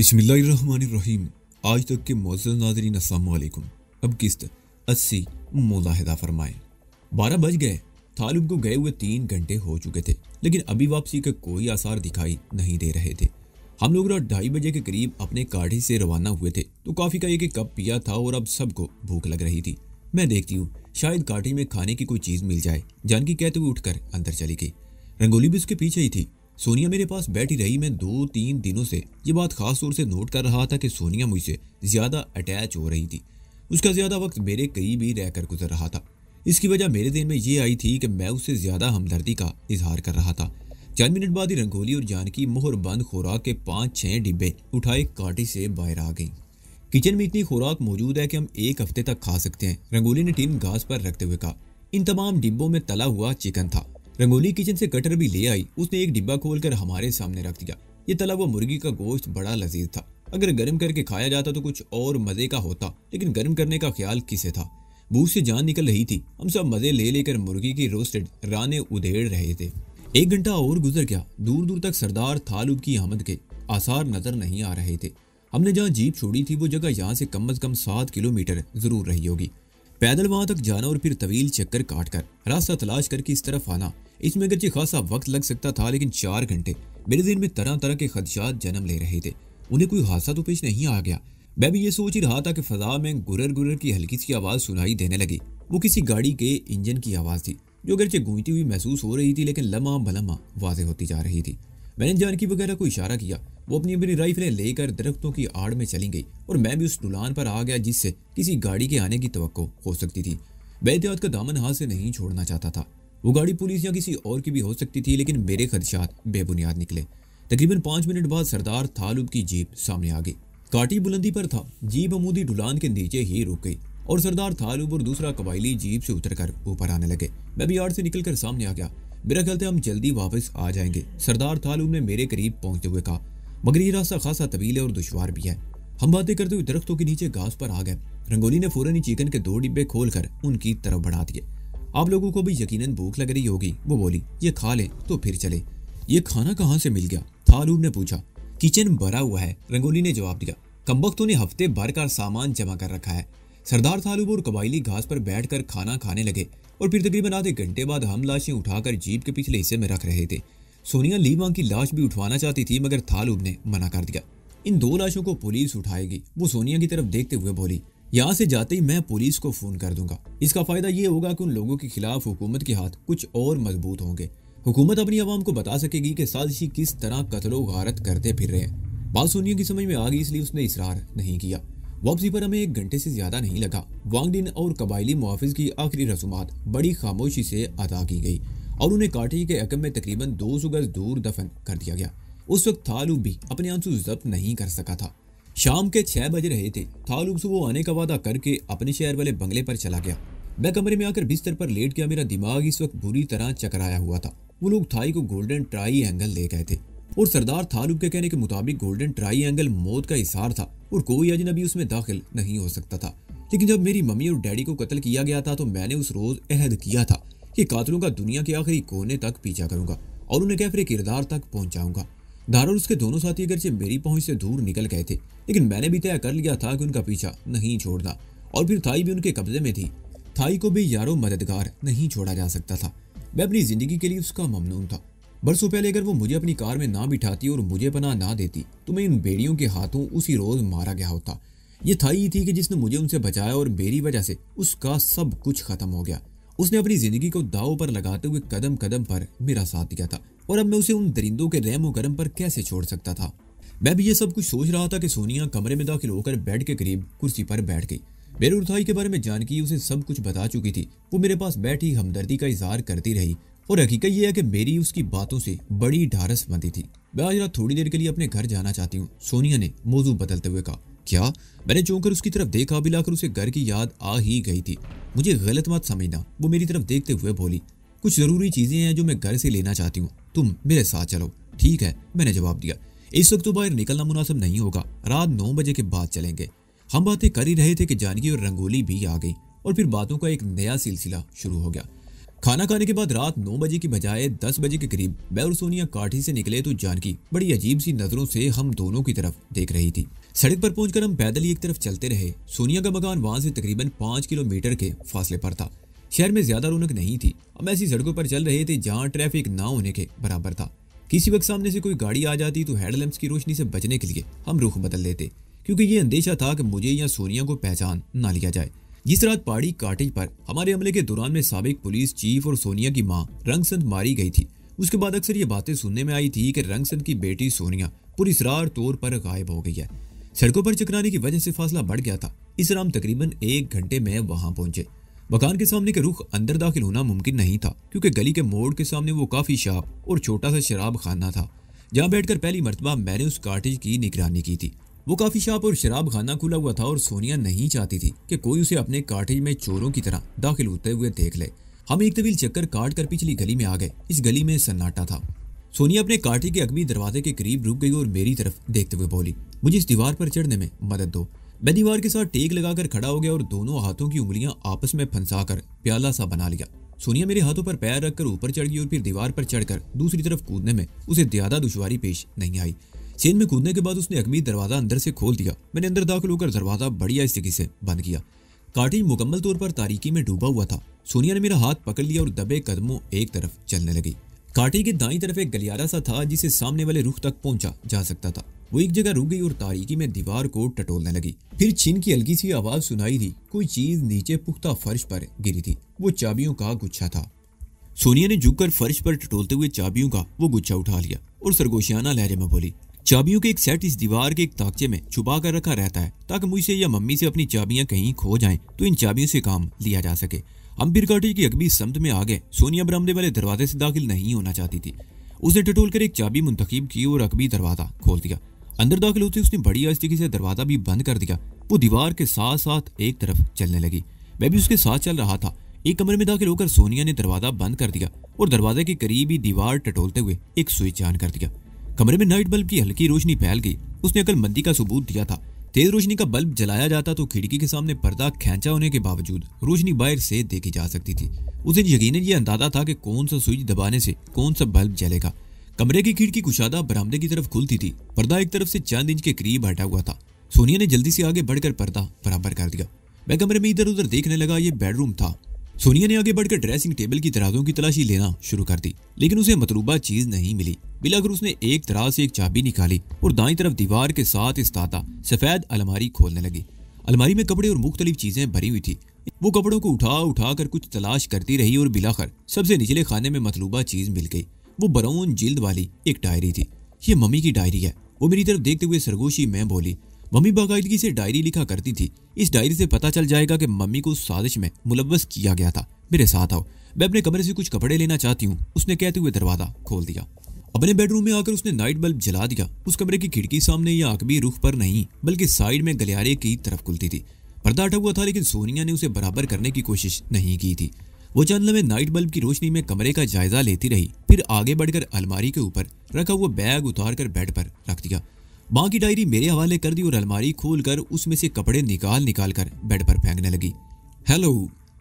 बिस्मिल्लाहिर्रहमानिर्रहीम। आज तक के मोअज़्ज़ज़ नाज़रीन अस्सलाम वालेकुम। अब किस्त 80 मुलाहिदा फरमाएं। 12 बज गए। तालिब को गए हुए 3 घंटे हो चुके थे, लेकिन अभी वापसी के कोई आसार दिखाई नहीं दे रहे थे। हम लोग रात 2:30 बजे के करीब अपने काठी से रवाना हुए थे तो कॉफ़ी का एक कप पिया था और अब सबको भूख लग रही थी। मैं देखती हूँ शायद काठी में खाने की कोई चीज़ मिल जाए। जानकी कहते हुए उठकर अंदर चली गई। रंगोली भी उसके पीछे ही थी। सोनिया मेरे पास बैठी रही। मैं 2-3 दिनों से ये बात खास तौर से नोट कर रहा था कि सोनिया मुझसे ज़्यादा अटैच हो रही थी। उसका ज़्यादा वक्त मेरे करीब ही रहकर गुजर रहा था। इसकी वजह मेरे दिल में ये आई थी कि मैं उससे ज़्यादा हमदर्दी का इजहार कर रहा था। 4 मिनट बाद ही रंगोली और जानकी मोहर बंद खुराक के 5-6 डिब्बे उठाए काटी से बाहर आ गई। किचन में इतनी खुराक मौजूद है कि हम 1 हफ्ते तक खा सकते हैं, रंगोली ने टिन घास पर रखते हुए कहा। इन तमाम डिब्बों में तला हुआ चिकन था। रंगोली किचन से कटर भी ले आई। उसने एक डिब्बा खोलकर हमारे सामने रख दिया। ये तला हुआ मुर्गी का गोश्त बड़ा लजीज था। अगर गर्म करके खाया जाता तो कुछ और मजे का होता, लेकिन गर्म करने का ख्याल किसे था। भूख से जान निकल रही थी। हम सब मजे ले लेकर मुर्गी की रोस्टेड राने उधेड़ रहे थे। 1 घंटा और गुजर गया। दूर दूर तक सरदार थालूब की आमद के आसार नजर नहीं आ रहे थे। हमने जहाँ जीप छोड़ी थी वो जगह यहाँ से कम 7 किलोमीटर जरूर रही होगी। पैदल वहां तक जाना और फिर तवील चक्कर काटकर रास्ता तलाश करके इस तरफ आना, इसमें अगरचे खासा वक्त लग सकता था, लेकिन 4 घंटे मेरे दिल में तरह तरह के खदशात जन्म ले रहे थे। उन्हें कोई हादसा तो पेश नहीं आ गया। मैं भी ये सोच ही रहा था कि फजा में गुरर गुरर की हल्की सी आवाज सुनाई देने लगी। वो किसी गाड़ी के इंजन की आवाज थी जो अगरचे गूंजती हुई महसूस हो रही थी, लेकिन लम्हा बलम्हा वाज़ेह होती जा रही थी। मैंने जानकी वगैरह को इशारा किया। वो अपनी अपनी राइफलें लेकर दरख्तों की आड़ में चली गई और मैं भी उस ढुलान पर आ गया जिससे किसी गाड़ी के आने की तवक्को हो सकती थी। बेहतियात का दामन हाथ से नहीं छोड़ना चाहता था। वो गाड़ी पुलिस या किसी और की भी हो सकती थी, लेकिन मेरे खदशात बेबुनियाद निकले। तकरीबन 5 मिनट बाद सरदार थालूब की जीप सामने आ गई। काटी बुलंदी पर था। जीप अमूदी ढुलान के नीचे ही रुक गई और सरदार थालूब और दूसरा कबायली जीप से उतरकर ऊपर आने लगे। मैं भी आड़ से निकलकर सामने आ गया। मेरा ख्याल था हम जल्दी वापस आ जाएंगे, सरदार थालूब ने मेरे करीब पहुंचते हुए कहा, मगर ये रास्ता खासा तवील है और दुश्वार भी है। हम बातें करते हुए दरख्तों के नीचे घास पर आ गए। रंगोली ने फौरन ही चिकन के 2 डिब्बे खोलकर उनकी तरफ बढ़ा दिए। आप लोगों को भी यकीनन भूख लग रही होगी, वो बोली। ये खा लें तो फिर चले। ये खाना कहाँ से मिल गया, थालूब ने पूछा। किचन भरा हुआ है, रंगोली ने जवाब दिया। कमबख्तों ने हफ्ते भर का सामान जमा कर रखा है। सरदार थालूब और कबायली घास पर बैठकर खाना खाने लगे और फिर तकरीबन आधे घंटे बाद हम लाशें उठाकर जीप के पिछले हिस्से में रख रहे थे। सोनिया लीमा की लाश भी उठवाना चाहती थी, मगर थालूब ने मना कर दिया। इन 2 लाशों को पुलिस उठाएगी, वो सोनिया की तरफ देखते हुए बोली। यहाँ से जाते ही मैं पुलिस को फोन कर दूंगा। इसका फायदा ये होगा कि उन लोगों के खिलाफ हुकूमत के हाथ कुछ और मजबूत होंगे। हुकूमत अपनी आवाम को बता सकेगी कि साजिशी किस तरह कत्लो गारत करते फिर रहे हैं। बात सोनिया की समझ में आ गई, इसलिए उसने इसरार नहीं किया। वापसी पर हमें 1 घंटे से ज्यादा नहीं लगा। वांगडिन और कबायली मुहाफिज की आखिरी रसूमात बड़ी खामोशी से अदा की गई और उन्हें काठी के अकम में तकरीबन 200 गज दूर दफन कर दिया गया। उस वक्त थालूब भी अपने आंसू जब्त नहीं कर सका था। शाम के 6 बज रहे थे। थालूब से वो आने का वादा करके अपने शहर वाले बंगले पर चला गया। मैं कमरे में आकर बिस्तर पर लेट गया। मेरा दिमाग इस वक्त बुरी तरह चकराया हुआ था। वो लोग थाई को गोल्डन ट्राई एंगल ले गए थे और सरदार थालूब के कहने के मुताबिक गोल्डन ट्राई एंगल मौत का इशार था और कोई अजनबी उसमें दाखिल नहीं हो सकता था। लेकिन जब मेरी मम्मी और डैडी को कत्ल किया गया था तो मैंने उस रोज अहद किया था कि कातिलों का दुनिया के आखिरी कोने तक पीछा करूंगा और उन्हें कैफरे किरदार तक पहुंचाऊंगा। धार और उसके दोनों साथी अगरचे मेरी पहुंच से दूर निकल गए थे, लेकिन मैंने भी तय कर लिया था कि उनका पीछा नहीं छोड़ना। और फिर थाई भी उनके कब्जे में थी। थाई को भी यारो मददगार नहीं छोड़ा जा सकता था। मैं अपनी जिंदगी के लिए उसका ममनून था। बरसों पहले अगर वो मुझे अपनी कार में ना बिठाती और मुझे पनाह ना देती तो मैं इन बेड़ियों के हाथों उसी रोज मारा गया होता। ये थाई ही थी कि जिसने मुझे उनसे बचाया और मेरी वजह से उसका सब कुछ खत्म हो गया। उसने अपनी जिंदगी को दांव पर लगाते हुए कदम कदम पर मेरा साथ दिया था और अब मैं उसे उन दरिंदों के रहम और करम पर कैसे छोड़ सकता था। मैं भी ये सब कुछ सोच रहा था कि सोनिया कमरे में दाखिल होकर बेड के करीब कुर्सी पर बैठ गई। मेरे और थाई के बारे में जानकी उसे सब कुछ बता चुकी थी। वो मेरे पास बैठी हमदर्दी का इजहार करती रही और हकीकत यह है कि मेरी उसकी बातों से बड़ी ढारस बंधी थी। मैं आज रात थोड़ी देर के लिए अपने घर जाना चाहती हूँ, सोनिया ने मौजू बदलते हुए कहा। क्या? मैंने चौंक कर उसकी तरफ देखा। अभी लाकर उसे घर की याद आ ही गई थी। मुझे गलत मत समझना, वो मेरी तरफ देखते हुए बोली। कुछ जरूरी चीजें हैं जो मैं घर से लेना चाहती हूँ, तुम मेरे साथ चलो। ठीक है, मैंने जवाब दिया। इस वक्त तो बाहर निकलना मुनासिब नहीं होगा, रात 9 बजे के बाद चलेंगे। हम बातें कर ही रहे थे कि जानकी और रंगोली भी आ गई और फिर बातों का एक नया सिलसिला शुरू हो गया। खाना खाने के बाद रात 9 बजे की बजाय 10 बजे के करीब मैं और सोनिया काठी से निकले तो जानकी बड़ी अजीब सी नजरों से हम दोनों की तरफ देख रही थी। सड़क पर पहुंचकर हम पैदल ही एक तरफ चलते रहे। सोनिया का मकान वहां से तकरीबन 5 किलोमीटर के फासले पर था। शहर में ज्यादा रौनक नहीं थी। हम ऐसी सड़कों पर चल रहे थे जहाँ ट्रैफिक ना होने के बराबर था। किसी वक्त सामने से कोई गाड़ी आ जाती तो हेडलैम्प्स की रोशनी से बचने के लिए हम रुख बदल लेते, क्योंकि ये अंदेशा था कि मुझे या सोनिया को पहचान ना लिया जाए। जिस रात पहाड़ी काटेज पर हमारे हमले के दौरान में साबिक पुलिस चीफ और सोनिया की मां रंगसंत मारी गई थी, उसके बाद अक्सर ये बातें सुनने में आई थी कि रंगसंत की बेटी सोनिया पुरस्रार तौर पर गायब हो गई है। सड़कों पर चकराने की वजह से फासला बढ़ गया था। इस राम तकरीबन 1 घंटे में वहां पहुंचे। मकान के सामने के रुख अंदर दाखिल होना मुमकिन नहीं था, क्योंकि गली के मोड़ के सामने वो काफी शॉप और छोटा सा शराब खाना था, जहां बैठकर पहली मर्तबा मैंने उस काटेज की निगरानी की थी। वो काफी शॉप और शराब खाना खुला हुआ था और सोनिया नहीं चाहती थी कि कोई उसे अपने काटेज में चोरों की तरह दाखिल होते हुए देख ले। हम एक तवील चक्कर काट कर पिछली गली में आ गए। इस गली में सन्नाटा था। सोनिया अपने काटेज के अगवी दरवाजे के करीब रुक गई और मेरी तरफ देखते हुए बोली, मुझे इस दीवार पर चढ़ने में मदद दो। मैं दीवार के साथ टेक लगाकर खड़ा हो गया और दोनों हाथों की उंगलियां आपस में फंसाकर प्याला सा बना लिया। सोनिया मेरे हाथों पर पैर रखकर ऊपर चढ़ गई और फिर दीवार पर चढ़कर दूसरी तरफ कूदने में उसे ज्यादा दुश्वारी पेश नहीं आई। चेन में कूदने के बाद उसने अगवी दरवाजा अंदर से खोल दिया। मैंने अंदर दाखिल होकर दरवाजा बढ़िया स्थिति से बंद किया। काटेज मुकम्मल तौर पर तारीकी में डूबा हुआ था। सोनिया ने मेरा हाथ पकड़ लिया और दबे कदमों एक तरफ चलने लगी। काटेज के दाईं तरफ एक गलियारा सा था जिसे सामने वाले रुख तक पहुंचा जा सकता था। वो एक जगह रुक गई और तारीकी में दीवार को टटोलने लगी। फिर छीन की हल्की सी आवाज सुनाई दी। कोई चीज नीचे पुख्ता फर्श पर गिरी थी। वो चाबियों का गुच्छा था। सोनिया ने झुककर फर्श पर टटोलते हुए चाबियों का वो गुच्छा उठा लिया और सरगोशियाना लहजे में बोली, चाबियों के एक सेट इस दीवार के एक ताकचे में छुपा कर रखा रहता है, ताकि मुझसे या मम्मी से अपनी चाबियां कहीं खो जाएं तो इन चाबियों से काम लिया जा सके। हम फिर काटेज की अगबी समत में आ गए। सोनिया बरामदे वाले दरवाजे से दाखिल नहीं होना चाहती थी। उसने टटोल कर एक चाबी मुंतखब की और अगबी दरवाजा खोल दिया। अंदर दाखिल होते उसने बड़ी आस्तिकी से दरवाजा भी बंद कर दिया। वो दीवार के साथ साथ एक तरफ चलने लगी। मैं भी उसके साथ चल रहा था। एक कमरे में दाखिल होकर सोनिया ने दरवाजा बंद कर दिया और दरवाजे के करीब ही दीवार टटोलते हुए एक स्विच ऑन कर दिया। कमरे में नाइट बल्ब की हल्की रोशनी फैल गई। उसने अक्लमंदी का सबूत दिया था। तेज रोशनी का बल्ब जलाया जाता तो खिड़की के सामने पर्दा खींचा होने के बावजूद रोशनी बाहर से देखी जा सकती थी। उसे यकीनन ये अंदाजा था कि कौन सा स्विच दबाने से कौन सा बल्ब जलेगा। कमरे की खिड़की कुशादा बरामदे की तरफ खुलती थी। पर्दा एक तरफ से चंद इंच के करीब हटा हुआ था। सोनिया ने जल्दी से आगे बढ़कर पर्दा बराबर कर दिया। मैं कमरे में इधर उधर देखने लगा। ये बेडरूम था। सोनिया ने आगे बढ़कर ड्रेसिंग टेबल की दराजों की तलाशी लेना शुरू कर दी, लेकिन उसे मतलूबा चीज नहीं मिली। बिलाखिर उसने एक दराज से एक चाबी निकाली और दाईं तरफ दीवार के साथ इस्ताता सफेद अलमारी खोलने लगी। अलमारी में कपड़े और मुख्तलिफ चीजें भरी हुई थी। वो कपड़ों को उठा उठा कर कुछ तलाश करती रही और बिलाखिर सबसे निचले खाने में मतलूबा चीज मिल गई। वो ब्राउन जिल्द वाली एक डायरी थी। ये मम्मी की डायरी है। वो मेरी तरफ देखते हुए सरगोशी में बोली, मम्मी बाकायदगी से डायरी लिखा करती थी। इस डायरी से पता चल जाएगा कि मम्मी को उस साजिश में मुलव्वस किया गया था। मेरे साथ आओ, मैं अपने कमरे से कुछ कपड़े लेना चाहती हूँ, उसने कहते हुए दरवाजा खोल दिया। अपने बेडरूम में आकर उसने नाइट बल्ब जला दिया। उस कमरे की खिड़की सामने या अकबी रुख पर नहीं बल्कि साइड में गलियारे की तरफ खुलती थी। पर्दा हटा हुआ था, लेकिन सोनिया ने उसे बराबर करने की कोशिश नहीं की थी। वो चंद लम्हे नाइट बल्ब की रोशनी में कमरे का जायजा लेती रही, फिर आगे बढ़कर अलमारी के ऊपर रखा हुआ बैग उतार कर बेड पर रख दिया। माँ की डायरी मेरे हवाले कर दी और अलमारी खोलकर उसमें से कपड़े निकाल कर बेड पर फेंकने लगी। हेलो।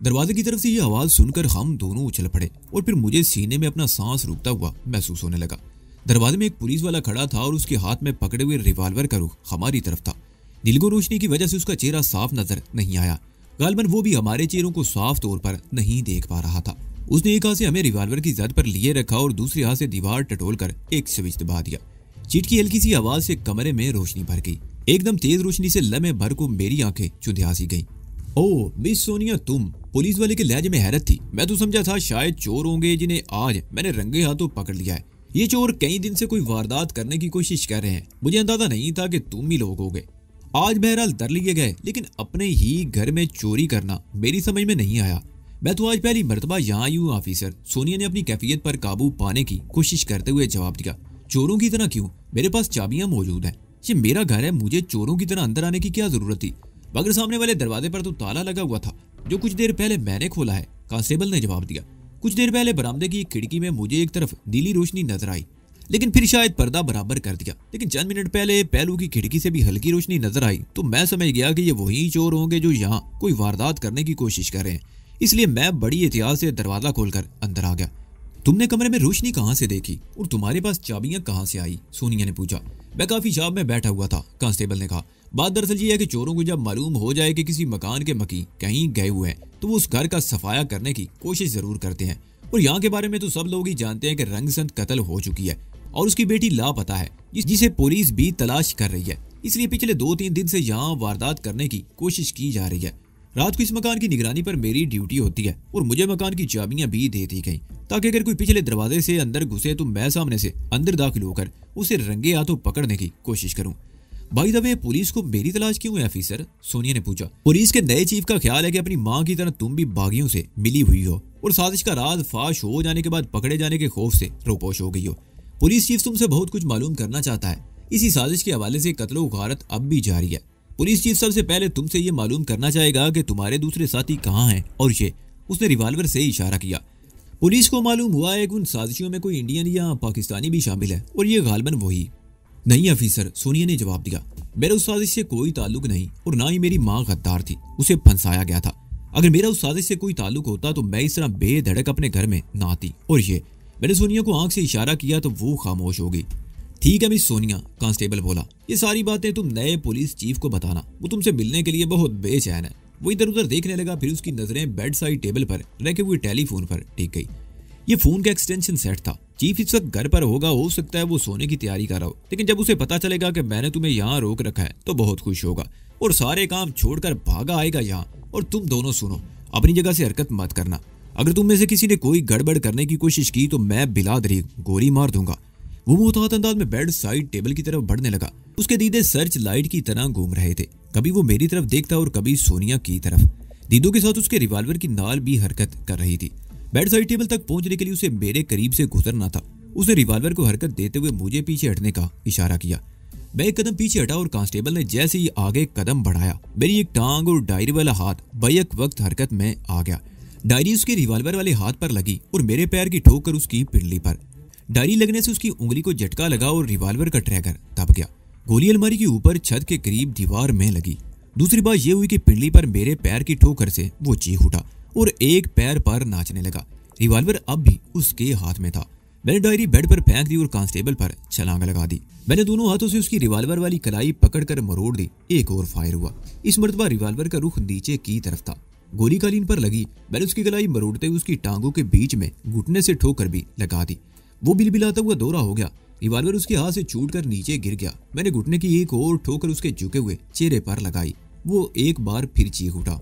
दरवाजे की तरफ से ये आवाज सुनकर हम दोनों उछल पड़े और फिर मुझे सीने में अपना सांस रुकता हुआ महसूस होने लगा। दरवाजे में एक पुलिस वाला खड़ा था और उसके हाथ में पकड़े हुए रिवॉल्वर का रुख हमारी तरफ था। नीलगो रोशनी की वजह से उसका चेहरा साफ नजर नहीं आया। गालबन वो भी हमारे चेहरों को साफ तौर पर नहीं देख पा रहा था। उसने एक हाथ से हमें रिवॉल्वर की जद पर लिए रखा और दूसरे हाथ से दीवार टटोल कर एक स्विच दबा दिया। चीट की हल्की सी आवाज से कमरे में रोशनी भर गई। एकदम तेज रोशनी से लम्हे भर को मेरी आंखें चुंधिया सी गईं। ओह मिस सोनिया, तुम? पुलिस वाले के लहजे में हैरत थी। मैं तो समझा था शायद चोर होंगे जिन्हें आज मैंने रंगे हाथों पकड़ लिया है। ये चोर कई दिन से कोई वारदात करने की कोशिश कर रहे हैं। मुझे अंदाजा नहीं था कि तुम ही लोग होगे। आज बहरहाल डर लिए गए, लेकिन अपने ही घर में चोरी करना मेरी समझ में नहीं आया। मैं तो आज पहली मर्तबा यहाँ आई हूँ ऑफिसर। सोनिया ने अपनी कैफियत पर काबू पाने की कोशिश करते हुए जवाब दिया। चोरों की तरह क्यों? मेरे पास चाबियां मौजूद हैं। ये मेरा घर है, मुझे चोरों की तरह अंदर आने की क्या जरूरत थी? मगर सामने वाले दरवाजे पर तो ताला लगा हुआ था, जो कुछ देर पहले मैंने खोला है, कांस्टेबल ने जवाब दिया। कुछ देर पहले बरामदे की खिड़की में मुझे एक तरफ नीली रोशनी नजर आई, लेकिन फिर शायद पर्दा बराबर कर दिया। लेकिन चंद मिनट पहले पहलू की खिड़की से भी हल्की रोशनी नजर आई तो मैं समझ गया कि ये वही चोर होंगे जो यहाँ कोई वारदात करने की कोशिश कर रहे हैं। इसलिए मैं बड़ी एहतियात से दरवाजा खोलकर अंदर आ गया। तुमने कमरे में रोशनी कहाँ से देखी और तुम्हारे पास चाबियां कहाँ से आई? सोनिया ने पूछा। मैं काफी शाम में बैठा हुआ था, कांस्टेबल ने कहा। बात दरअसल ये है कि चोरों को जब मालूम हो जाए कि किसी मकान के मकी कहीं गए हुए हैं तो वो उस घर का सफाया करने की कोशिश जरूर करते हैं। और यहाँ के बारे में तो सब लोग ही जानते हैं कि रंगसंत कत्ल हो चुकी है और उसकी बेटी लापता है, जिसे पुलिस भी तलाश कर रही है। इसलिए पिछले 2-3 दिन से यहाँ वारदात करने की कोशिश की जा रही है। रात को इस मकान की निगरानी पर मेरी ड्यूटी होती है और मुझे मकान की चाबियां भी दे दी गई ताकि अगर कोई पिछले दरवाजे से अंदर घुसे तो मैं सामने से अंदर दाखिल होकर उसे रंगे हाथों पकड़ने की कोशिश करूं। बाय द वे, पुलिस को मेरी तलाश क्यों है ऑफिसर? सोनिया ने पूछा। पुलिस के नए चीफ का ख्याल है कि अपनी मां की तरह तुम भी बागियों से मिली हुई हो और साजिश का राज फाश हो जाने के बाद पकड़े जाने के खौफ से रोपोश हो गई हो। पुलिस चीफ तुमसे बहुत कुछ मालूम करना चाहता है। इसी साजिश के हवाले से कत्लो गारत अब भी जारी है। पुलिस चीफ सबसे पहले तुमसे ये मालूम करना चाहेगा कि तुम्हारे दूसरे साथी कहाँ हैं और ये, उसने रिवाल्वर से इशारा किया। पुलिस को मालूम हुआ है कि उन साजिशों में कोई इंडियन या पाकिस्तानी भी शामिल है और ये गालबन वही। नहीं ऑफिसर, सोनिया ने जवाब दिया। मेरा उस साजिश से कोई ताल्लुक नहीं और ना ही मेरी माँ गद्दार थी, उसे फंसाया गया था। अगर मेरा उस साजिश से कोई ताल्लुक होता तो मैं इस तरह बेधड़क अपने घर में ना आती। और ये, मैंने सोनिया को आंख से इशारा किया तो वो खामोश हो गई। ठीक है मिस सोनिया, कांस्टेबल बोला, ये सारी बातें तुम नए पुलिस चीफ को बताना, वो तुमसे मिलने के लिए बहुत बेचैन है। वो इधर उधर देखने लगा, फिर उसकी नजरें बेड साइड टेबल पर रखे हुए टेलीफोन पर टिक गई। ये फोन का एक्सटेंशन सेट था। चीफ इस वक्त घर पर होगा, हो सकता है वो सोने की तैयारी कर रहा हो, लेकिन जब उसे पता चलेगा कि मैंने तुम्हें यहाँ रोक रखा है तो बहुत खुश होगा और सारे काम छोड़कर भागा आएगा यहाँ। और तुम दोनों सुनो, अपनी जगह से हरकत मत करना। अगर तुम में से किसी ने कोई गड़बड़ करने की कोशिश की तो मैं बिलादरी गोली मार दूंगा। वो मुहतात अंदाज में बेड साइड टेबल की तरफ बढ़ने लगा। उसके दीदे सर्च लाइट की तरह घूम रहे थे, कभी वो मेरी तरफ देखता और कभी सोनिया की तरफ। दीदों के साथ उसके रिवॉल्वर की नाल भी हरकत कर रही थी। बेड साइड टेबल तक पहुंचने के लिए उसे मेरे करीब से गुजरना था। उसने रिवॉल्वर को हरकत देते हुए मुझे पीछे हटने का इशारा किया। मैं एक कदम पीछे हटा और कांस्टेबल ने जैसे ही आगे कदम बढ़ाया, मेरी एक टांग और डायरी वाला हाथ बैक वक्त हरकत में आ गया। डायरी उसके रिवॉल्वर वाले हाथ पर लगी और मेरे पैर की ठोकर उसकी पिंडली पर। डायरी लगने से उसकी उंगली को झटका लगा और रिवॉल्वर का ट्रैगर दब गया। गोली अलमारी के ऊपर छत के करीब दीवार में लगी। दूसरी बात यह हुई कि पिंडली पर मेरे पैर की ठोकर से वो चीख उठा और एक पैर पर नाचने लगा। रिवॉल्वर अब भी उसके हाथ में था। मैंने डायरी बेड पर फेंक दी और कांस्टेबल पर छलांग लगा दी। मैंने दोनों हाथों से उसकी रिवॉल्वर वाली कलाई पकड़कर मरोड़ दी। एक और फायर हुआ। इस मर्तबा रिवॉल्वर का रुख नीचे की तरफ था। गोली कालीन पर लगी। मैंने उसकी कलाई मरोड़ते हुए उसकी टांगों के बीच में घुटने से ठोकर भी लगा दी। वो बिलबिलाता हुआ दौरा हो गया। रिवॉल्वर उसके हाथ से छूटकर नीचे गिर गया। मैंने घुटने की एक और ठोकर उसके झुके हुए चेहरे पर लगाई। वो एक बार फिर चीख उठा।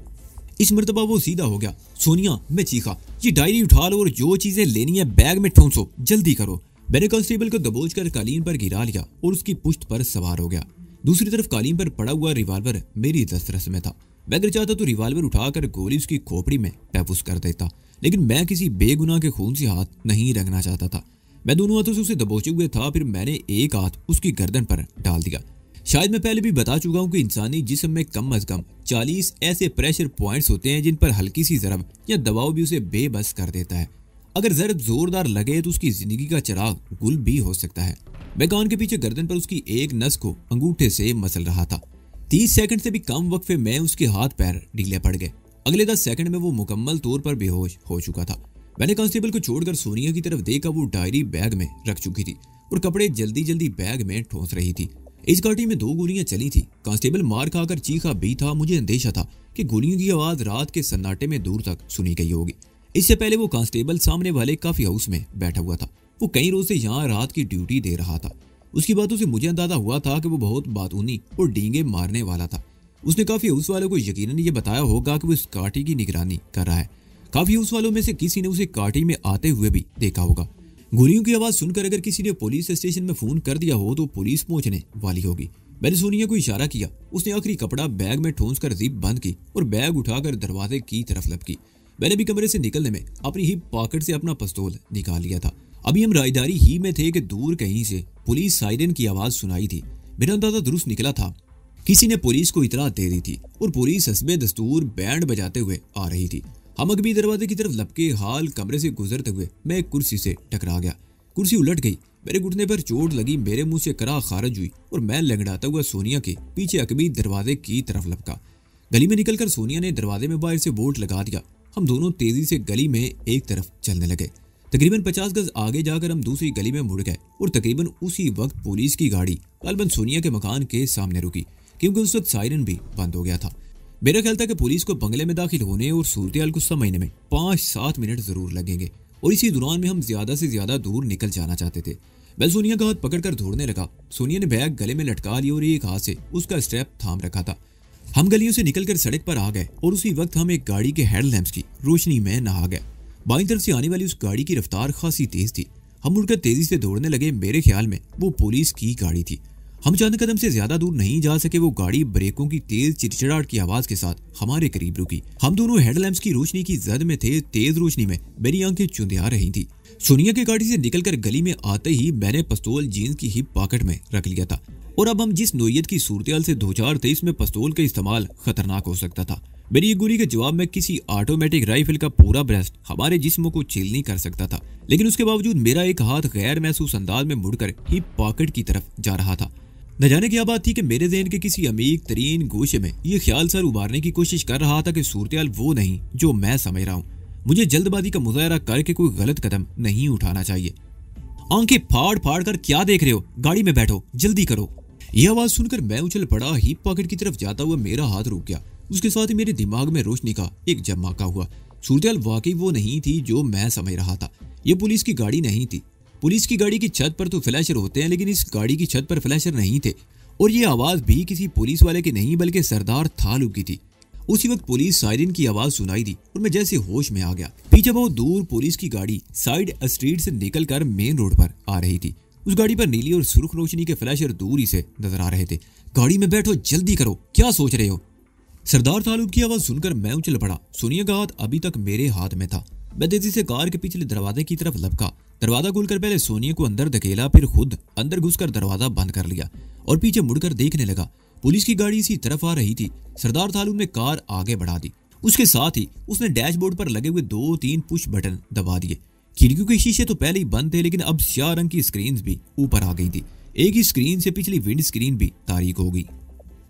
इस मर्तबा वो सीधा हो गया। सोनिया, मैं चीखा, ये डायरी उठा लो और जो चीजें लेनी है बैग में ठोंसो, जल्दी करो। मैंने कांस्टेबल को दबोच कर कालीन पर गिरा लिया और उसकी पुश्त पर सवार हो गया। दूसरी तरफ कालीन पर पड़ा हुआ रिवॉल्वर मेरी दस्तरस में था। मैं अगर चाहता तो रिवॉल्वर उठाकर गोली उसकी खोपड़ी में महफूज कर देता, लेकिन मैं किसी बेगुनाह के खून से हाथ नहीं रंगना चाहता था। मैं दोनों हाथों से उसे दबोचे हुए था। फिर मैंने एक हाथ उसकी गर्दन पर डाल दिया। शायद मैं पहले भी बता चुका हूं कि इंसानी जिस्म में कम अज कम 40 ऐसे प्रेशर पॉइंट्स होते हैं जिन पर हल्की सी जरब या दबाव भी उसे बेबस कर देता है। अगर जरब जोरदार लगे तो उसकी जिंदगी का चिराग गुल भी हो सकता है। मैं कान के पीछे गर्दन पर उसकी एक नस को अंगूठे से मसल रहा था। 30 सेकंड से भी कम वक्फे में उसके हाथ पैर ढीले पड़ गए। अगले 10 सेकंड में वो मुकम्मल तौर पर बेहोश हो चुका था। मैंने कांस्टेबल को छोड़कर सोनिया की तरफ देखा। वो डायरी बैग में रख चुकी थी और कपड़े जल्दी जल्दी बैग में ठोंस रही थी। इस घाटी में 2 गोलियां चली थी। कांस्टेबल मार खाकर चीखा भी था। मुझे अंदेशा था कि गोलियों की आवाज रात के सन्नाटे में दूर तक सुनी गई होगी। इससे पहले वो कांस्टेबल सामने वाले काफी हाउस में बैठा हुआ था। वो कई रोज से यहाँ रात की ड्यूटी दे रहा था। उसकी बातों से मुझे अंदाजा हुआ था कि वो बहुत बातूनी और डींगे मारने वाला था। उसने काफी हाउस वालों को यकीनन ये बताया होगा कि वो इस काठी की निगरानी कर रहा है। काफी हाउस वालों में से किसी ने उसे काठी में आते हुए भी देखा होगा। गोलियों की आवाज सुनकर अगर किसी ने पुलिस स्टेशन में फोन कर दिया हो तो पुलिस पहुंचने वाली होगी। मैंने सोनिया को इशारा किया। उसने आखिरी कपड़ा बैग में ठोंस कर जिप बंद की और बैग उठाकर दरवाजे की तरफ लपकी। मैंने भी कमरे से निकलने में अपनी हिप पॉकेट से अपना पिस्तौल निकाल लिया था। अभी हम राजदारी ही में थे कि दूर कहीं से पुलिस साइरन की आवाज सुनाई थी। मेरा अंदाजा दुरुस्त निकला था। किसी ने पुलिस को इतला दे दी थी और पुलिस हस्बे दस्तूर बैंड बजाते हुए आ रही थी। हम अगबी दरवाजे की तरफ लपके हाल कमरे से गुजरते हुए मैं एक कुर्सी से टकरा गया। कुर्सी उलट गई। मेरे घुटने पर चोट लगी। मेरे मुंह से करा खारिज हुई और मैं लंगड़ाता हुआ सोनिया के पीछे अकबी दरवाजे की तरफ लपका। गली में निकलकर सोनिया ने दरवाजे में बाहर से बोर्ड लगा दिया। हम दोनों तेजी से गली में एक तरफ चलने लगे। तकरीबन 50 गज आगे जाकर हम दूसरी गली में मुड़ गए और तकरीबन उसी वक्त पुलिस की गाड़ी गालिबन सोनिया के मकान के सामने रुकी, क्योंकि उस वक्त सायरन भी बंद हो गया था। मेरा ख्याल था कि पुलिस को बंगले में दाखिल होने और सूरत को समझने में 5-7 मिनट जरूर लगेंगे और इसी दौरान में हम ज्यादा से ज्यादा दूर निकल जाना चाहते थे। मैं सोनिया का हाथ पकड़कर दौड़ने लगा। सोनिया ने बैग गले में लटका लिया और एक हाथ से उसका स्ट्रैप थाम रखा था। हम गलियों से निकलकर सड़क पर आ गए और उसी वक्त हम एक गाड़ी के हेडलैम्प्स की रोशनी में नहा गए। बाईं तरफ से आने वाली उस गाड़ी की रफ्तार खासी तेज थी। हम मुड़कर तेजी से दौड़ने लगे। मेरे ख्याल में वो पुलिस की गाड़ी थी। हम चंद कदम से ज्यादा दूर नहीं जा सके। वो गाड़ी ब्रेकों की तेज चिड़चिड़ाहट की आवाज के साथ हमारे करीब रुकी। हम दोनों हेडलैम्प्स की रोशनी की जद में थे। तेज रोशनी में मेरी आंखें चुंधिया रही थी। सोनिया की गाड़ी से निकलकर गली में आते ही मैंने पिस्तौल जीन्स की हिप पॉकेट में रख लिया था और अब हम जिस नोयत की सूरत से दो चार थे, इसमें पिस्तौल का इस्तेमाल खतरनाक हो सकता था। मेरी गोली के जवाब में किसी ऑटोमेटिक राइफल का पूरा ब्रेस्ट हमारे जिस्म को चिल नहीं कर सकता था, लेकिन उसके बावजूद मेरा एक हाथ गैर महसूस अंदाज में मुड़कर हिप पॉकेट की तरफ जा रहा था। न जाने क्या बात थी कि मेरे ज़हन के किसी अमीर तरीन गोशे में ये ख्याल सर उबारने की कोशिश कर रहा था कि सूरत वो नहीं जो मैं समझ रहा हूँ। मुझे जल्दबाजी का मुजाहरा करके कोई गलत कदम नहीं उठाना चाहिए। आंखें फाड़ फाड़ कर क्या देख रहे हो? गाड़ी में बैठो, जल्दी करो। यह आवाज सुनकर मैं उछल पड़ा। हिप पॉकेट की तरफ जाता हुआ मेरा हाथ रुक गया। उसके साथ ही मेरे दिमाग में रोशनी का एक जमाका हुआ। सूरत वाकई वो नहीं थी जो मैं समझ रहा था। ये पुलिस की गाड़ी नहीं थी। पुलिस की गाड़ी की छत पर तो फ्लैशर होते हैं, लेकिन इस गाड़ी की छत पर फ्लैशर नहीं थे। और ये आवाज भी किसी पुलिस वाले की नहीं बल्कि सरदार थालूब की थी। उसी वक्त पुलिस सायरन की आवाज सुनाई दी और मैं जैसे होश में आ गया। पीछे बहुत दूर पुलिस की गाड़ी साइड स्ट्रीट से निकलकर मेन रोड पर आ रही थी। उस गाड़ी पर नीली और सुर्ख रोशनी के फ्लैशर दूर ही से नजर आ रहे थे। गाड़ी में बैठो, जल्दी करो, क्या सोच रहे हो? सरदार थालूब की आवाज सुनकर मैं उछल पड़ा। सोनिया का हाथ अभी तक मेरे हाथ में था। मैं तेजी से कार के पिछले दरवाजे की तरफ लपका। दरवाजा खोलकर पहले सोनिया को अंदर धकेला, फिर खुद अंदर घुसकर दरवाजा बंद कर लिया और पीछे मुड़कर देखने लगा। पुलिस की गाड़ी इसी तरफ आ रही थी। सरदार थालूब ने कार आगे बढ़ा दी। उसके साथ ही उसने डैशबोर्ड पर लगे हुए 2-3 पुश बटन दबा दिए। खिड़कियों के शीशे तो पहले ही बंद थे, लेकिन अब स्याह रंग की स्क्रीन भी ऊपर आ गई थी। एक ही स्क्रीन से पिछली विंड स्क्रीन भी तारीक हो गई।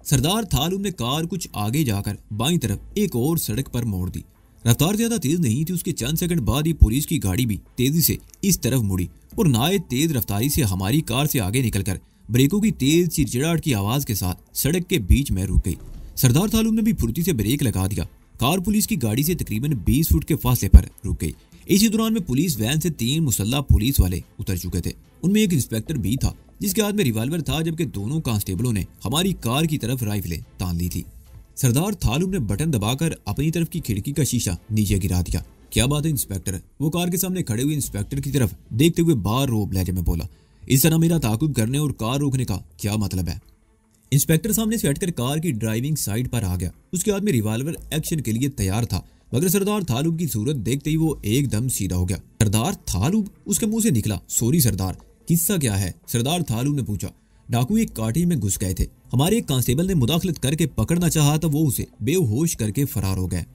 सरदार थालूब ने कार कुछ आगे जाकर बाईं तरफ एक और सड़क पर मोड़ दी। रफ्तार ज्यादा तेज नहीं थी। उसके चंद सेकंड बाद ही पुलिस की गाड़ी भी तेजी से इस तरफ मुड़ी और नायत तेज रफ्तारी से हमारी कार से आगे निकलकर ब्रेकों की तेज चिड़चिड़ाहट की आवाज के साथ सड़क के बीच में रुक गई। सरदार थालूब ने भी फुर्ती से ब्रेक लगा दिया। कार पुलिस की गाड़ी से तकरीबन 20 फुट के फासले पर रुक गई। इसी दौरान में पुलिस वैन से 3 मुसल्ला पुलिस वाले उतर चुके थे। उनमें एक इंस्पेक्टर भी था जिसके हाथ में रिवाल्वर था, जबकि दोनों कांस्टेबलों ने हमारी कार की तरफ राइफलें तान ली थी। सरदार थालूब ने बटन दबाकर अपनी तरफ की खिड़की का शीशा नीचे गिरा दिया। क्या बात है इंस्पेक्टर? वो कार के सामने खड़े हुए इंस्पेक्टर की तरफ देखते हुए बार रोब लहजे में बोला। इस तरह मेरा ताकुब करने और कार रोकने का क्या मतलब है? इंस्पेक्टर सामने से हटकर कार की ड्राइविंग साइड पर आ गया। उसके हाथ में रिवाल्वर एक्शन के लिए तैयार था, मगर सरदार थालूब की सूरत देखते ही वो एकदम सीधा हो गया। सरदार थालूब? उसके मुंह से निकला। सॉरी सरदार, किस्सा क्या है? सरदार थालूब ने पूछा। डाकू एक काठी में घुस गए थे। हमारे एक कांस्टेबल ने मुदाखलत करके पकड़ना चाहा तो वो उसे बेहोश करके फरार हो गए।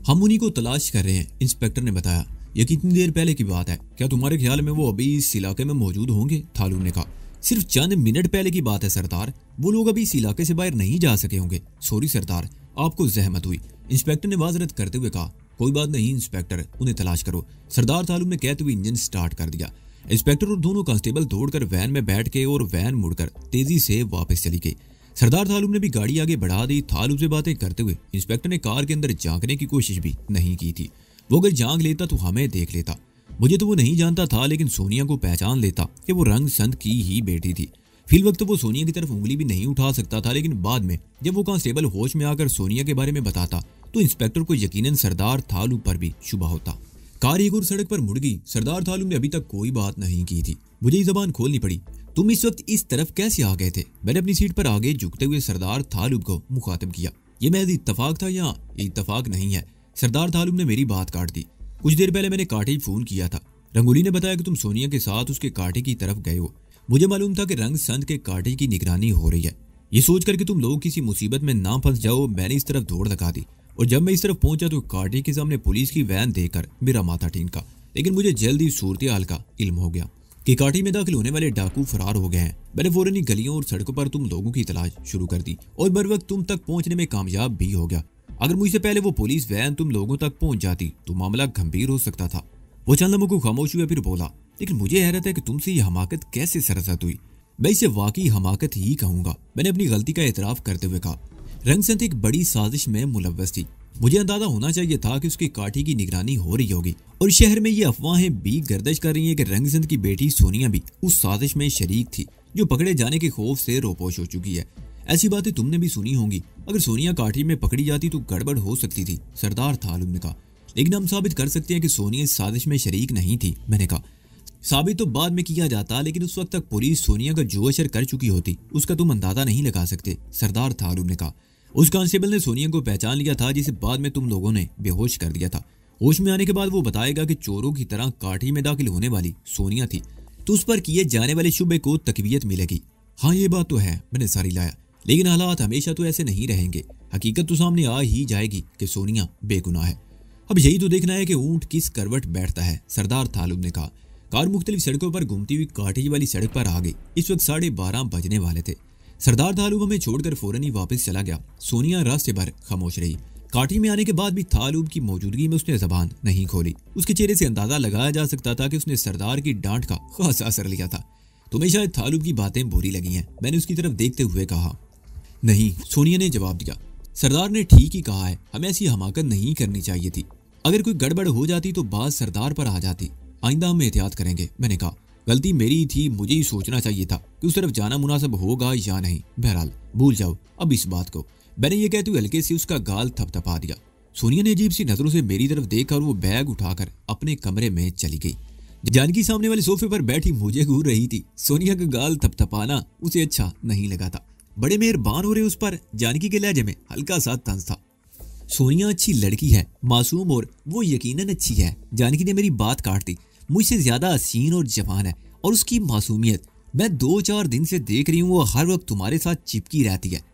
हम उन्हीं को तलाश कर रहे हैं, इंस्पेक्टर ने बताया। ये कितनी देर पहले की बात है? क्या तुम्हारे ख्याल में वो अभी इस इलाके में मौजूद होंगे? थालूब ने कहा। सिर्फ चंद मिनट पहले की बात है सरदार। वो लोग अभी इस इलाके से बाहर नहीं जा सके होंगे। सॉरी सरदार, आपको जहमत हुई, इंस्पेक्टर ने माजरत करते हुए कहा। कोई बात नहीं इंस्पेक्टर, उन्हें तलाश करो, सरदार थालूब ने कहते हुए इंजन स्टार्ट कर दिया। इंस्पेक्टर और दोनों कांस्टेबल दौड़कर वैन में बैठ के और वैन मुड़कर तेजी से वापस चली गई। सरदार थालूब ने भी गाड़ी आगे बढ़ा दी। थालूब से बातें करते हुए इंस्पेक्टर ने कार के अंदर झांकने की कोशिश भी नहीं की थी। वो अगर झांक लेता तो हमें देख लेता। मुझे तो वो नहीं जानता था, लेकिन सोनिया को पहचान लेता कि वो रंग संत की ही बेटी थी। फिल वक्त तो वो सोनिया की तरफ उंगली भी नहीं उठा सकता था, लेकिन बाद में जब वो कांस्टेबल होश में आकर सोनिया के बारे में बताता तो इंस्पेक्टर को यकीनन सरदार थालूब पर भी शुबा होता। कार एक और सड़क पर मुड़ गई। सरदार थालूब ने अभी तक कोई बात नहीं की थी। मुझे जबान खोलनी पड़ी। तुम इस वक्त इस तरफ कैसे आ गए थे? मैंने अपनी सीट पर आगे झुकते हुए सरदार थालूब को मुखातिब किया। ये महज इत्तफाक था या इत्तफाक नहीं है? सरदार थालूब ने मेरी बात काट दी। कुछ देर पहले मैंने काटे फोन किया था। रंगोली ने बताया कि तुम सोनिया के साथ उसके काटे की तरफ गए हो। मुझे मालूम था कि रंग संत के काटे की निगरानी हो रही है। ये सोच कर कि तुम लोग किसी मुसीबत में ना फंस जाओ, मैंने इस तरफ दौड़ लगा दी और जब मैं इस तरफ पहुंचा तो काटे के सामने पुलिस की वैन देखकर मेरा माथा ठीनका। लेकिन मुझे जल्दी सूरत हाल का इल्म हो गया कि काटी में दाखिल होने वाले डाकू फरार हो गए हैं। मैंने फौरन ही गलियों और सड़कों पर तुम लोगों की तलाश शुरू कर दी और बर वक्त तुम तक पहुंचने में कामयाब भी हो गया। अगर मुझसे पहले वो पुलिस वैन तुम लोगों तक पहुंच जाती तो मामला गंभीर हो सकता था। वो चंद लम्हों को खामोश हुआ, फिर बोला, लेकिन मुझे हैरत है कि तुमसे ये हमाकत कैसे सरजद हुई। मैं इसे वाकई हमाकत ही कहूंगा। मैंने अपनी गलती का एतराफ करते हुए कहा, रंगसंत एक बड़ी साजिश में मुलव्वस थी। मुझे अंदाजा होना चाहिए था कि उसकी काठी की निगरानी हो रही होगी और शहर में ये अफवाहें भी गर्दिश कर रही हैं कि रंगसंत की बेटी सोनिया भी उस साजिश में शरीक थी जो पकड़े जाने के खौफ से रोपोश हो चुकी है। ऐसी बातें तुमने भी सुनी होंगी। अगर सोनिया काठी में पकड़ी जाती तो गड़बड़ हो सकती थी, सरदार थालुब ने कहा। लेकिन हम साबित कर सकते हैं कि सोनिया इस साजिश में शरीक नहीं थी। मैंने कहा, साबित तो बाद में किया जाता, लेकिन उस वक्त तक पुलिस सोनिया का जो असर कर चुकी होती उसका तुम अंदाजा नहीं लगा सकते, सरदार थालुब ने कहा। उस कांस्टेबल ने सोनिया को पहचान लिया था जिसे बाद में तुम लोगों ने बेहोश कर दिया था। होश में आने के बाद वो बताएगा कि चोरों की तरह काठी में दाखिल होने वाली सोनिया थी, तो उस पर किए जाने वाले शुबे को तकवीयत मिलेगी। हाँ ये बात तो है, मैंने सारी लाया, लेकिन हालात हमेशा तो ऐसे नहीं रहेंगे। हकीकत तो सामने आ ही जाएगी कि सोनिया बेगुनाह है। अब यही तो देखना है कि ऊंट किस करवट बैठता है, सरदार थालुब ने कहा। कार मुख्तलिफ सड़कों पर घूमती हुई काठी वाली सड़क पर आ गई। इस वक्त 12:30 बजने वाले थे। सरदार थालुब हमें छोड़कर फौरन ही वापस चला गया। सोनिया रास्ते भर खामोश रही। काठी में आने के बाद भी थालुब की मौजूदगी में उसने जबान नहीं खोली। उसके चेहरे से अंदाजा लगाया जा सकता था कि उसने सरदार की डांट का खासा असर लिया था। तुम्हें शायद थालुब की बातें बुरी लगी हैं, मैंने उसकी तरफ देखते हुए कहा। नहीं, सोनिया ने जवाब दिया, सरदार ने ठीक ही कहा है, हमें ऐसी हमाकत नहीं करनी चाहिए थी। अगर कोई गड़बड़ हो जाती तो बात सरदार पर आ जाती। आइंदा हम एहतियात करेंगे, मैंने कहा। गलती मेरी थी, मुझे ही सोचना चाहिए था कि उस तरफ जाना मुनासिब होगा या नहीं। बहरहाल भूल जाओ अब इस बात को, मैंने ये कहते हुए हल्के से उसका गाल थपथपा दिया। सोनिया ने अजीब सी नजरों से मेरी तरफ देखा और वो बैग उठाकर अपने कमरे में चली गई। जानकी सामने वाले सोफे पर बैठी मुझे घूर रही थी। सोनिया का गाल थपथपाना उसे अच्छा नहीं लगा था। बड़े मेहरबान हो रहे उस पर, जानकी के लहजे में हल्का सा तंज था। सोनिया अच्छी लड़की है, मासूम, और वो यकीनन अच्छी है। जानकी ने मेरी बात काट दी। मुझसे ज्यादा हसीन और जवान है, और उसकी मासूमियत मैं 2-4 दिन से देख रही हूँ, वो हर वक्त तुम्हारे साथ चिपकी रहती है।